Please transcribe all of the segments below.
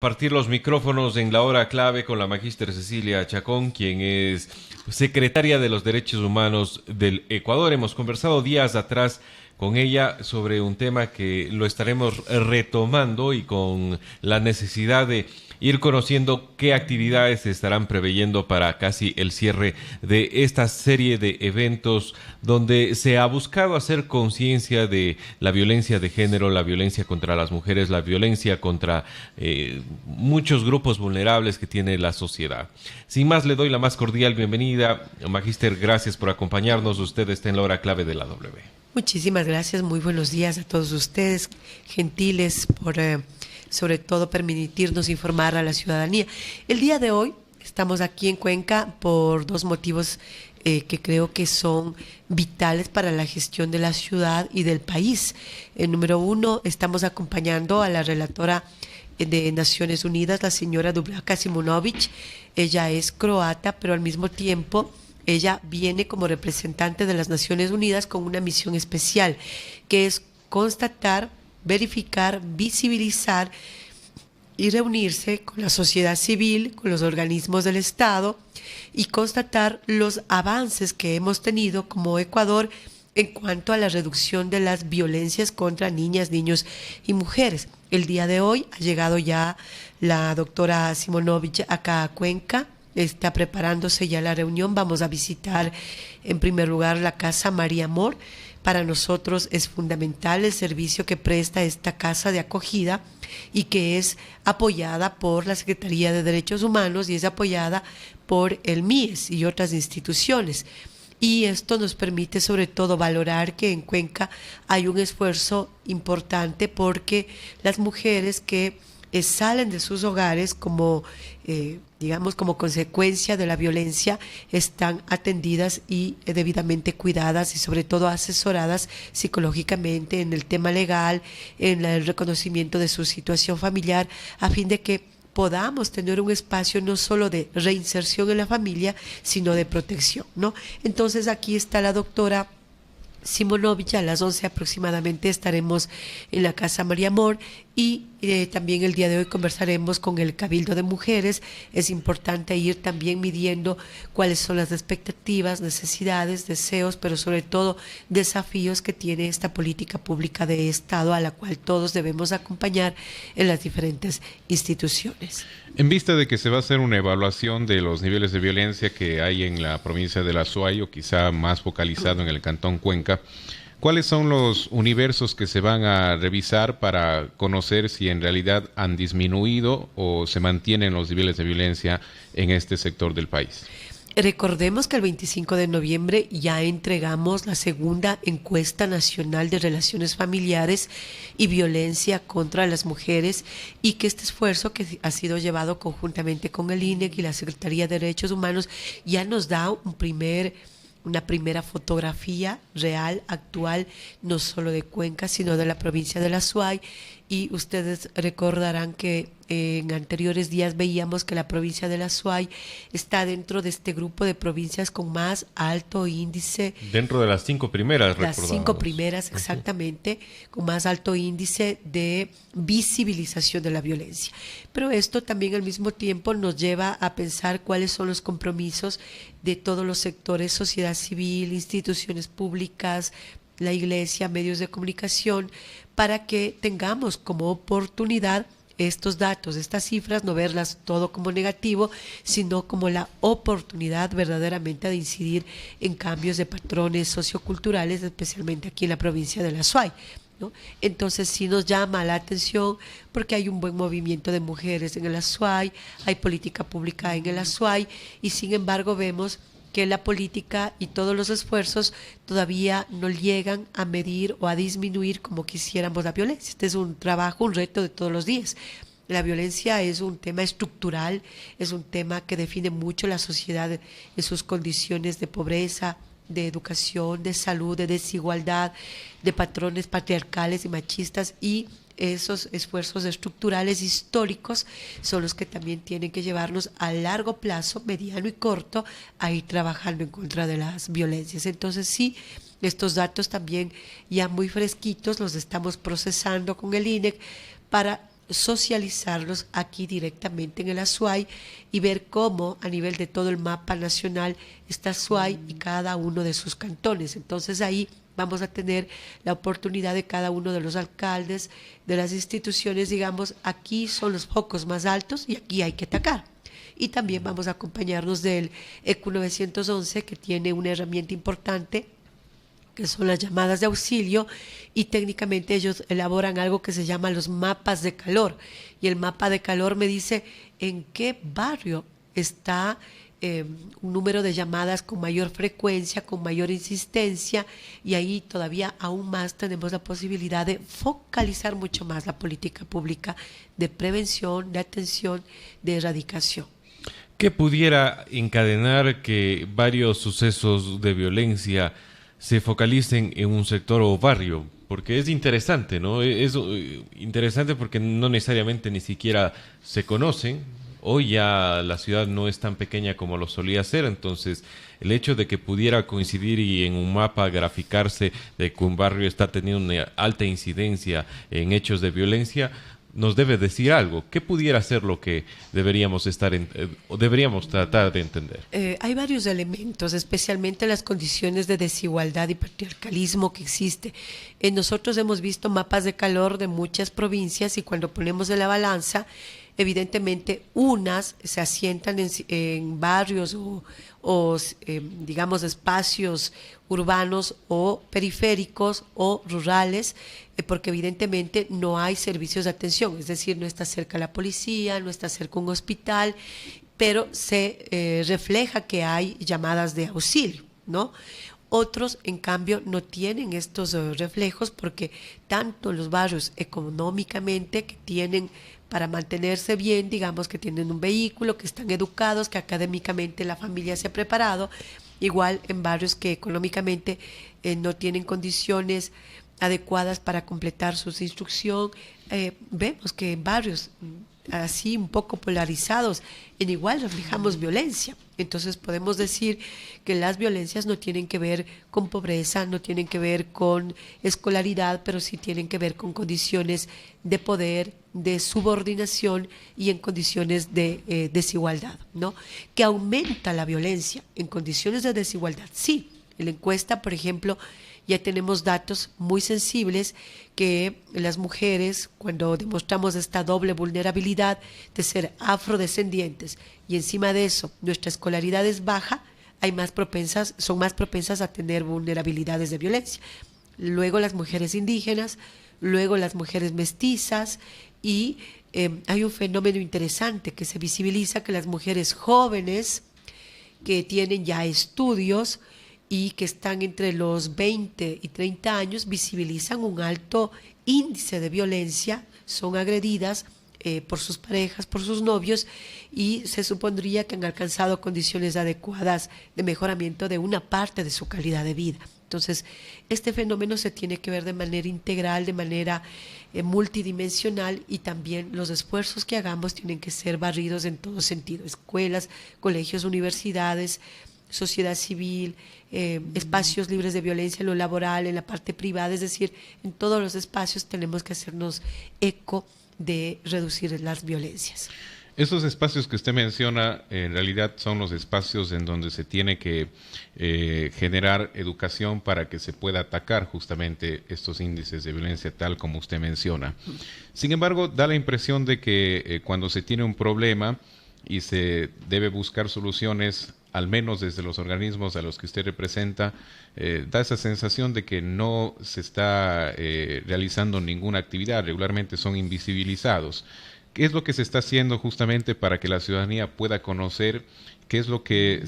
Partir los micrófonos en la hora clave con la magíster Cecilia Chacón, quien es secretaria de los Derechos Humanos del Ecuador. Hemos conversado días atrás con ella sobre un tema que lo estaremos retomando y con la necesidad de ir conociendo qué actividades se estarán preveyendo para casi el cierre de esta serie de eventos donde se ha buscado hacer conciencia de la violencia de género, la violencia contra las mujeres, la violencia contra muchos grupos vulnerables que tiene la sociedad. Sin más, le doy la más cordial bienvenida. Magíster, gracias por acompañarnos. Usted está en la hora clave de la W. Muchísimas gracias, muy buenos días a todos ustedes, gentiles, por sobre todo permitirnos informar a la ciudadanía. El día de hoy estamos aquí en Cuenca por dos motivos que creo que son vitales para la gestión de la ciudad y del país. Número uno, estamos acompañando a la relatora de Naciones Unidas, la señora Dubravka Simonovic. Ella es croata, pero al mismo tiempo ella viene como representante de las Naciones Unidas con una misión especial, que es constatar, verificar, visibilizar y reunirse con la sociedad civil, con los organismos del Estado y constatar los avances que hemos tenido como Ecuador en cuanto a la reducción de las violencias contra niñas, niños y mujeres. El día de hoy ha llegado ya la doctora Simonovic acá a Cuenca. Está preparándose ya la reunión. Vamos a visitar en primer lugar la Casa María Amor. Para nosotros es fundamental el servicio que presta esta casa de acogida y que es apoyada por la Secretaría de Derechos Humanos y es apoyada por el MIES y otras instituciones. Y esto nos permite sobre todo valorar que en Cuenca hay un esfuerzo importante porque las mujeres que salen de sus hogares como, digamos, como consecuencia de la violencia, están atendidas y debidamente cuidadas y sobre todo asesoradas psicológicamente en el tema legal, en el reconocimiento de su situación familiar, a fin de que podamos tener un espacio no solo de reinserción en la familia, sino de protección, ¿no? Entonces aquí está la doctora Simonovic. A las 11 aproximadamente estaremos en la Casa María Amor y también el día de hoy conversaremos con el Cabildo de Mujeres. Es importante ir también midiendo cuáles son las expectativas, necesidades, deseos, pero sobre todo desafíos que tiene esta política pública de Estado a la cual todos debemos acompañar en las diferentes instituciones. En vista de que se va a hacer una evaluación de los niveles de violencia que hay en la provincia de la Azuay, o quizá más focalizado en el cantón Cuenca, ¿cuáles son los universos que se van a revisar para conocer si en realidad han disminuido o se mantienen los niveles de violencia en este sector del país? Recordemos que el 25 de noviembre ya entregamos la segunda encuesta nacional de relaciones familiares y violencia contra las mujeres y que este esfuerzo que ha sido llevado conjuntamente con el INEC y la Secretaría de Derechos Humanos ya nos da una primera fotografía real, actual, no solo de Cuenca, sino de la provincia de la Azuay. Y ustedes recordarán que en anteriores días veíamos que la provincia de la Azuay está dentro de este grupo de provincias con más alto índice. Dentro de las 5 primeras, las 5 primeras, exactamente, con más alto índice de visibilización de la violencia. Pero esto también al mismo tiempo nos lleva a pensar cuáles son los compromisos de todos los sectores, sociedad civil, instituciones públicas, la iglesia, medios de comunicación, para que tengamos como oportunidad estos datos, estas cifras, no verlas todo como negativo, sino como la oportunidad verdaderamente de incidir en cambios de patrones socioculturales, especialmente aquí en la provincia de la Azuay, ¿no? Entonces sí nos llama la atención porque hay un buen movimiento de mujeres en el Azuay, hay política pública en el Azuay y sin embargo vemos que la política y todos los esfuerzos todavía no llegan a medir o a disminuir como quisiéramos la violencia. Este es un trabajo, un reto de todos los días. La violencia es un tema estructural, es un tema que define mucho la sociedad en sus condiciones de pobreza, de educación, de salud, de desigualdad, de patrones patriarcales y machistas, y esos esfuerzos estructurales históricos son los que también tienen que llevarnos a largo plazo, mediano y corto, a ir trabajando en contra de las violencias. Entonces sí, estos datos también ya muy fresquitos los estamos procesando con el INEC para socializarlos aquí directamente en el Azuay y ver cómo a nivel de todo el mapa nacional está Azuay y cada uno de sus cantones. Entonces ahí vamos a tener la oportunidad de cada uno de los alcaldes, de las instituciones, digamos, aquí son los focos más altos y aquí hay que atacar. Y también vamos a acompañarnos del ECU 911, que tiene una herramienta importante, que son las llamadas de auxilio, y técnicamente ellos elaboran algo que se llama los mapas de calor. Y el mapa de calor me dice en qué barrio está un número de llamadas con mayor frecuencia, con mayor insistencia, y ahí todavía aún más tenemos la posibilidad de focalizar mucho más la política pública de prevención, de atención, de erradicación. ¿Qué pudiera encadenar que varios sucesos de violencia se focalicen en un sector o barrio? Porque es interesante, ¿no? Es interesante porque no necesariamente ni siquiera se conocen. Hoy ya la ciudad no es tan pequeña como lo solía ser, entonces el hecho de que pudiera coincidir y en un mapa graficarse de que un barrio está teniendo una alta incidencia en hechos de violencia, nos debe decir algo. ¿Qué pudiera ser lo que deberíamos tratar de entender? Hay varios elementos, especialmente las condiciones de desigualdad y patriarcalismo que existe. Nosotros hemos visto mapas de calor de muchas provincias y cuando ponemos en la balanza, evidentemente unas se asientan en barrios o digamos espacios urbanos o periféricos o rurales, porque evidentemente no hay servicios de atención, es decir, no está cerca la policía, no está cerca un hospital, pero se refleja que hay llamadas de auxilio, ¿no? Otros, en cambio, no tienen estos reflejos porque tanto los barrios económicamente que tienen para mantenerse bien, digamos que tienen un vehículo, que están educados, que académicamente la familia se ha preparado, igual en barrios que económicamente no tienen condiciones adecuadas para completar su instrucción. Vemos que en barrios así un poco polarizados, en igual reflejamos violencia. Entonces podemos decir que las violencias no tienen que ver con pobreza, no tienen que ver con escolaridad, pero sí tienen que ver con condiciones de poder, de subordinación y en condiciones de desigualdad, ¿no? Que aumenta la violencia en condiciones de desigualdad. Sí, en la encuesta, por ejemplo, ya tenemos datos muy sensibles que las mujeres, cuando demostramos esta doble vulnerabilidad de ser afrodescendientes y encima de eso nuestra escolaridad es baja, son más propensas a tener vulnerabilidades de violencia. Luego las mujeres indígenas, luego las mujeres mestizas y hay un fenómeno interesante que se visibiliza, que las mujeres jóvenes que tienen ya estudios y que están entre los 20 y 30 años visibilizan un alto índice de violencia, son agredidas por sus parejas, por sus novios, y se supondría que han alcanzado condiciones adecuadas de mejoramiento de una parte de su calidad de vida. Entonces, este fenómeno se tiene que ver de manera integral, de manera multidimensional, y también los esfuerzos que hagamos tienen que ser barridos en todo sentido: escuelas, colegios, universidades, sociedad civil, espacios libres de violencia en lo laboral, en la parte privada, es decir, en todos los espacios tenemos que hacernos eco de reducir las violencias. Esos espacios que usted menciona en realidad son los espacios en donde se tiene que generar educación para que se pueda atacar justamente estos índices de violencia tal como usted menciona. Sin embargo, da la impresión de que cuando se tiene un problema y se debe buscar soluciones, al menos desde los organismos a los que usted representa, da esa sensación de que no se está realizando ninguna actividad, regularmente son invisibilizados. ¿Qué es lo que se está haciendo justamente para que la ciudadanía pueda conocer qué es lo que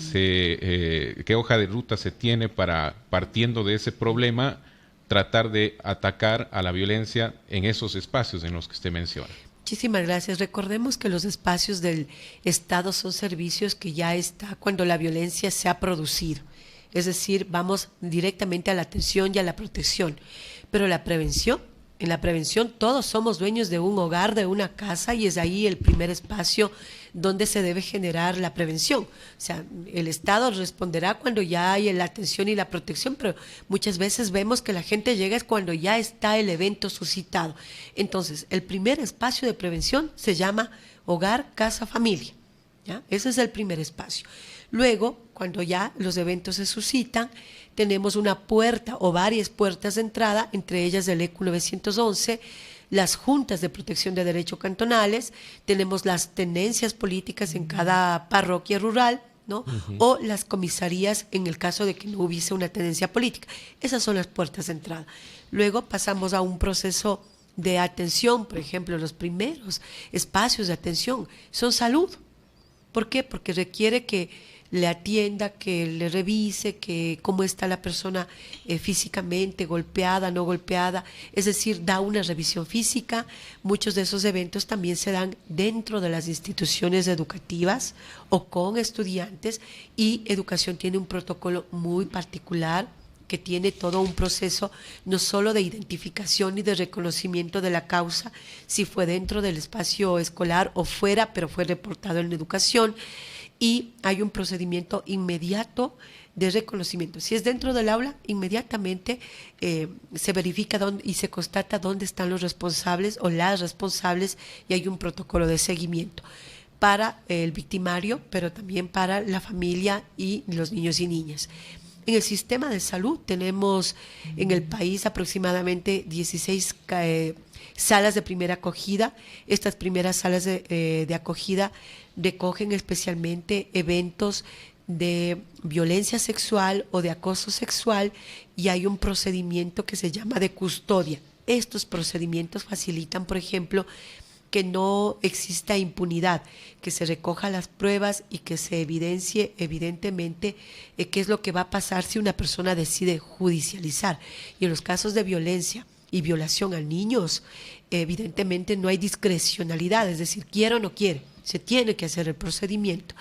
qué hoja de ruta se tiene para, partiendo de ese problema, tratar de atacar a la violencia en esos espacios en los que usted menciona? Muchísimas gracias. Recordemos que los espacios del Estado son servicios que ya está cuando la violencia se ha producido. Es decir, vamos directamente a la atención y a la protección. Pero la prevención En la prevención todos somos dueños de un hogar, de una casa, y es ahí el primer espacio donde se debe generar la prevención. O sea, el Estado responderá cuando ya hay la atención y la protección, pero muchas veces vemos que la gente llega es cuando ya está el evento suscitado. Entonces, el primer espacio de prevención se llama hogar, casa, familia, ¿ya? Ese es el primer espacio. Luego, cuando ya los eventos se suscitan, tenemos una puerta o varias puertas de entrada, entre ellas el ECU 911, las juntas de protección de derechos cantonales, tenemos las tenencias políticas en cada parroquia rural, ¿no? O las comisarías en el caso de que no hubiese una tenencia política. Esas son las puertas de entrada. Luego pasamos a un proceso de atención, por ejemplo, los primeros espacios de atención son salud. ¿Por qué? Porque requiere que le atienda, que le revise, que cómo está la persona físicamente, golpeada, no golpeada, es decir, da una revisión física. Muchos de esos eventos también se dan dentro de las instituciones educativas o con estudiantes, y educación tiene un protocolo muy particular que tiene todo un proceso no solo de identificación y de reconocimiento de la causa, si fue dentro del espacio escolar o fuera, pero fue reportado en educación, y hay un procedimiento inmediato de reconocimiento. Si es dentro del aula, inmediatamente se verifica y se constata dónde están los responsables o las responsables, y hay un protocolo de seguimiento para el victimario, pero también para la familia y los niños y niñas. En el sistema de salud tenemos en el país aproximadamente 16 salas de primera acogida. Estas primeras salas de acogida recogen especialmente eventos de violencia sexual o de acoso sexual, y hay un procedimiento que se llama de custodia. Estos procedimientos facilitan, por ejemplo, que no exista impunidad, que se recoja las pruebas y que se evidencie evidentemente qué es lo que va a pasar si una persona decide judicializar. Y en los casos de violencia y violación a niños, evidentemente no hay discrecionalidad, es decir, quiere o no quiere, se tiene que hacer el procedimiento.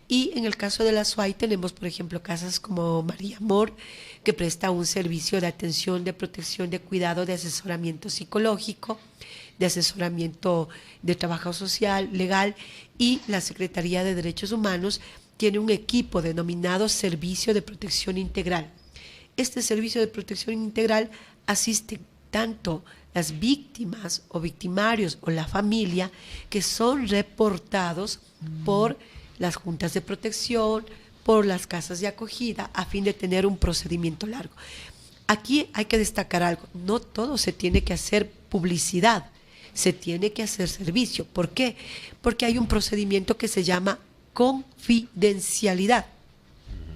Y en el caso de la SUAY tenemos, por ejemplo, casas como María Amor, que presta un servicio de atención, de protección, de cuidado, de asesoramiento psicológico, de asesoramiento de trabajo social, legal, y la Secretaría de Derechos Humanos tiene un equipo denominado Servicio de Protección Integral. Este Servicio de Protección Integral asiste tanto las víctimas o victimarios o la familia que son reportados por las juntas de protección, por las casas de acogida, a fin de tener un procedimiento largo. Aquí hay que destacar algo, no todo se tiene que hacer publicidad, se tiene que hacer servicio. ¿Por qué? Porque hay un procedimiento que se llama confidencialidad,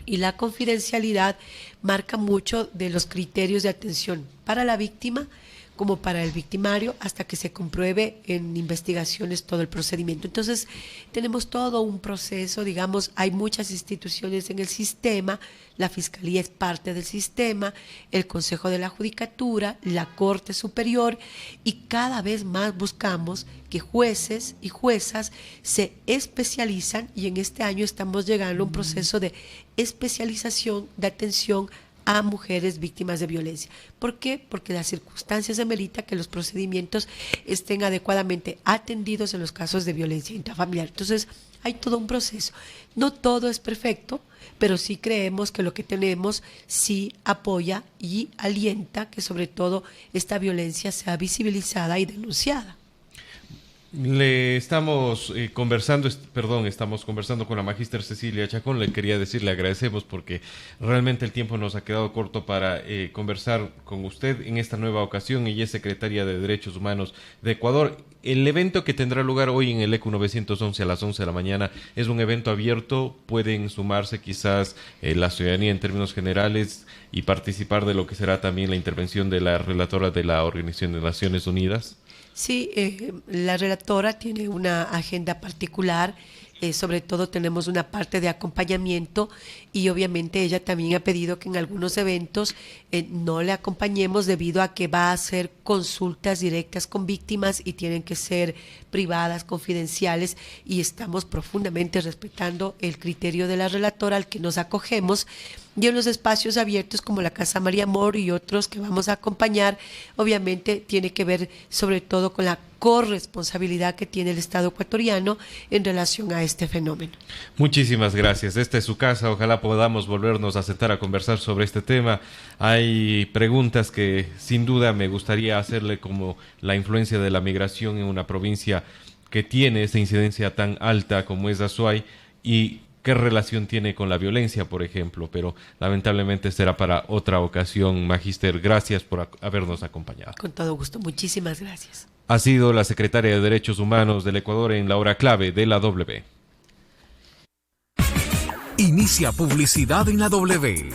y la confidencialidad marca mucho de los criterios de atención para la víctima como para el victimario, hasta que se compruebe en investigaciones todo el procedimiento. Entonces, tenemos todo un proceso, digamos, hay muchas instituciones en el sistema, la Fiscalía es parte del sistema, el Consejo de la Judicatura, la Corte Superior, y cada vez más buscamos que jueces y juezas se especializan, y en este año estamos llegando a un proceso de especialización de atención a mujeres víctimas de violencia. ¿Por qué? Porque las circunstancias amerita que los procedimientos estén adecuadamente atendidos en los casos de violencia intrafamiliar. Entonces, hay todo un proceso. No todo es perfecto, pero sí creemos que lo que tenemos sí apoya y alienta que sobre todo esta violencia sea visibilizada y denunciada. Estamos conversando con la magíster Cecilia Chacón. Le quería decir, le agradecemos porque realmente el tiempo nos ha quedado corto para conversar con usted en esta nueva ocasión. Ella es secretaria de Derechos Humanos de Ecuador. El evento que tendrá lugar hoy en el ECU 911 a las 11 de la mañana es un evento abierto. Pueden sumarse quizás la ciudadanía en términos generales y participar de lo que será también la intervención de la relatora de la Organización de Naciones Unidas. Sí, la relatora tiene una agenda particular, sobre todo tenemos una parte de acompañamiento, y obviamente ella también ha pedido que en algunos eventos no le acompañemos debido a que va a hacer consultas directas con víctimas y tienen que ser privadas, confidenciales, y estamos profundamente respetando el criterio de la relatora al que nos acogemos. Y en los espacios abiertos como la Casa María Mor y otros que vamos a acompañar, obviamente tiene que ver sobre todo con la corresponsabilidad que tiene el Estado ecuatoriano en relación a este fenómeno. Muchísimas gracias. Esta es su casa. Ojalá podamos volvernos a sentar a conversar sobre este tema. Hay preguntas que sin duda me gustaría hacerle, como la influencia de la migración en una provincia que tiene esta incidencia tan alta como es Azuay, y qué relación tiene con la violencia, por ejemplo, pero lamentablemente será para otra ocasión. Magíster, gracias por habernos acompañado. Con todo gusto, muchísimas gracias. Ha sido la secretaria de Derechos Humanos del Ecuador en la hora clave de la W. Inicia publicidad en la W.